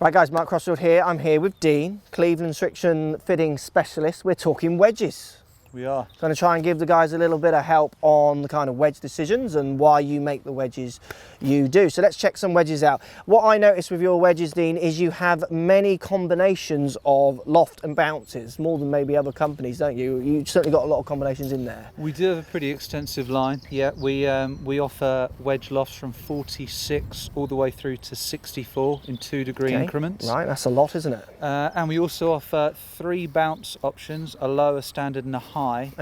Right guys, Mark Crossfield here. I'm here with Dean, Cleveland Srixon fitting specialist. We're talking wedges. We are. Going to try and give the guys a little bit of help on the kind of wedge decisions and why you make the wedges you do. So let's check some wedges out. What I noticed with your wedges, Dean, is you have many combinations of loft and bounces, more than maybe other companies, don't you? You've certainly got a lot of combinations in there. We do have a pretty extensive line. Yeah, we offer wedge lofts from 46 all the way through to 64 in 2-degree increments. Right, that's a lot, isn't it? And we also offer 3 bounce options, a lower, standard and a high,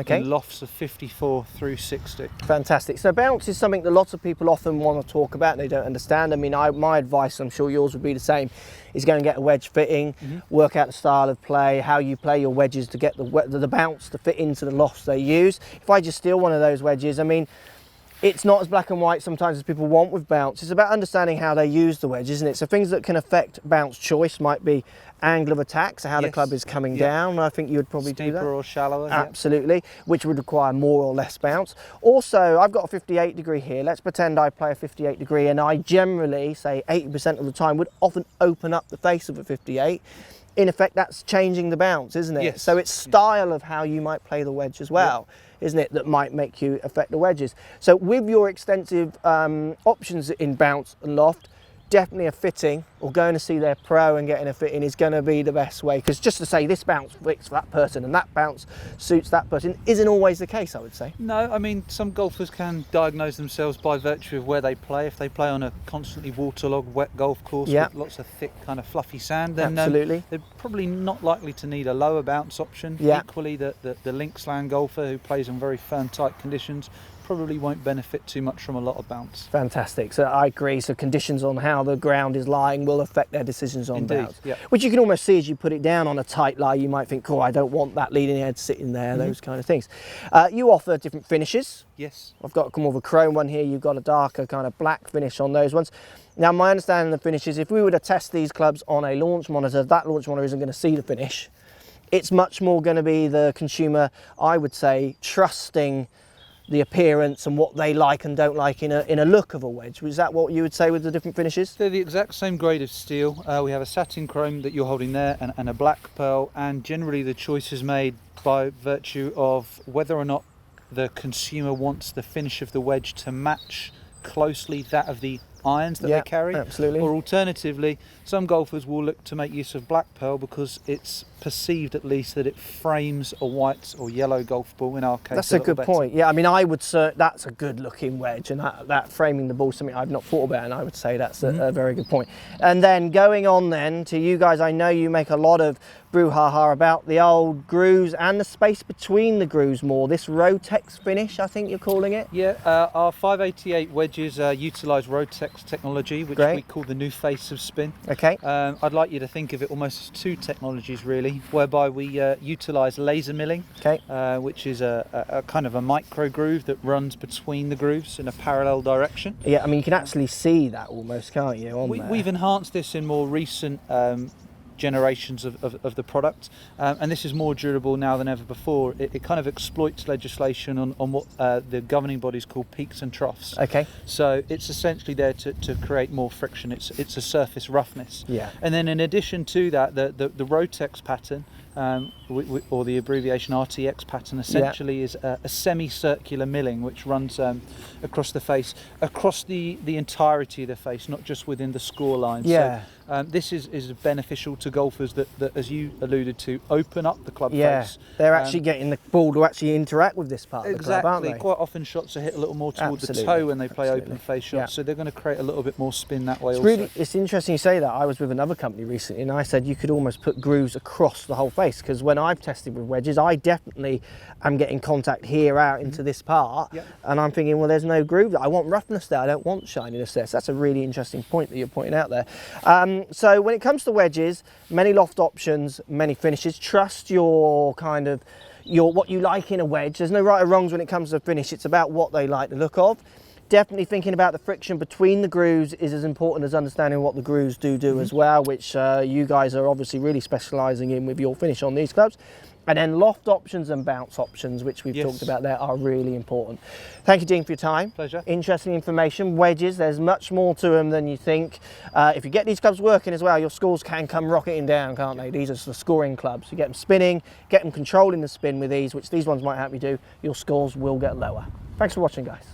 in lofts of 54 through 60. Fantastic. So bounce is something that lots of people often want to talk about and they don't understand. I mean, my advice, I'm sure yours would be the same, is go and get a wedge fitting, work out the style of play, how you play your wedges to get the bounce to fit into the lofts they use. If I just steal one of those wedges, I mean, it's not as black and white sometimes as people want with bounce. It's about understanding how they use the wedge, isn't it? So things that can affect bounce choice might be angle of attack, so how the club is coming down. I think you would probably do that. Steeper or shallower. Absolutely, which would require more or less bounce. Also, I've got a 58 degree here. Let's pretend I play a 58 degree and I generally, say 80% of the time, would often open up the face of a 58. In effect, that's changing the bounce, isn't it? Yes. So it's style of how you might play the wedge as well, isn't it, that might make you affect the wedges. So with your extensive options in bounce and loft, definitely a fitting or going to see their pro and getting a fitting is going to be the best way, because just to say this bounce fits for that person and that bounce suits that person isn't always the case, I would say. No, I mean, some golfers can diagnose themselves by virtue of where they play. If they play on a constantly waterlogged wet golf course with lots of thick kind of fluffy sand, then they're probably not likely to need a lower bounce option. Equally, the linksland golfer who plays on very firm tight conditions probably won't benefit too much from a lot of bounce. Fantastic. So I agree. So conditions on how the ground is lying will affect their decisions on bounce. Yep. Which you can almost see as you put it down on a tight lie. You might think, oh, I don't want that leading edge sitting there, those kind of things. You offer different finishes. Yes. I've got more of a chrome one here. You've got a darker kind of black finish on those ones. Now, my understanding of the finishes, if we were to test these clubs on a launch monitor, that launch monitor isn't going to see the finish. It's much more going to be the consumer, I would say, trusting the appearance and what they like and don't like in a look of a wedge. Is that what you would say with the different finishes? They're the exact same grade of steel. We have a satin chrome that you're holding there and a black pearl, and generally the choice is made by virtue of whether or not the consumer wants the finish of the wedge to match closely that of the irons that they carry. Absolutely. Or alternatively, some golfers will look to make use of black pearl because it's perceived at least that it frames a white or yellow golf ball, in our case. That's a good point. Yeah, I mean, I would say that's a good looking wedge, and that framing the ball is something I've not thought about, and I would say that's a very good point. And then going on then to you guys, I know you make a lot of brouhaha about the old grooves and the space between the grooves more. This Rotex finish, I think you're calling it? Yeah, our 588 wedges utilise Rotex technology, which we call the new face of spin. Okay. I'd like you to think of it almost as 2 technologies really, whereby we utilise laser milling, which is a kind of a micro groove that runs between the grooves in a parallel direction. Yeah, I mean, you can actually see that almost, can't you, on there? We've enhanced this in more recent generations of the product, and this is more durable now than ever before. It kind of exploits legislation on what the governing bodies call peaks and troughs. Okay. So it's essentially there to create more friction. It's a surface roughness. Yeah. And then in addition to that, the Rotex pattern, or the abbreviation RTX pattern, essentially is a semicircular milling which runs across the face, across the entirety of the face, not just within the score line. Yeah. So this is beneficial to golfers that, as you alluded to, open up the club face. They're actually getting the ball to actually interact with this part of the club, aren't they? Quite often shots are hit a little more toward the toe when they play open face shots, so they're going to create a little bit more spin that way also. It's interesting you say that. I was with another company recently and I said you could almost put grooves across the whole face, because when I've tested with wedges, I definitely am getting contact here out into this part, and I'm thinking, well, there's no groove there. I want roughness there, I don't want shininess there. So that's a really interesting point that you're pointing out there. So when it comes to wedges, many loft options, many finishes. Trust your kind of what you like in a wedge. There's no right or wrongs when it comes to finish. It's about what they like the look of. Definitely thinking about the friction between the grooves is as important as understanding what the grooves do as well, which you guys are obviously really specialising in with your finish on these clubs. And then loft options and bounce options, which we've talked about there, are really important. Thank you, Dean, for your time. Pleasure. Interesting information. Wedges, there's much more to them than you think. If you get these clubs working as well, your scores can come rocketing down, can't they? These are the scoring clubs. You get them spinning, get them controlling the spin with these, which these ones might help you do. Your scores will get lower. Thanks for watching, guys.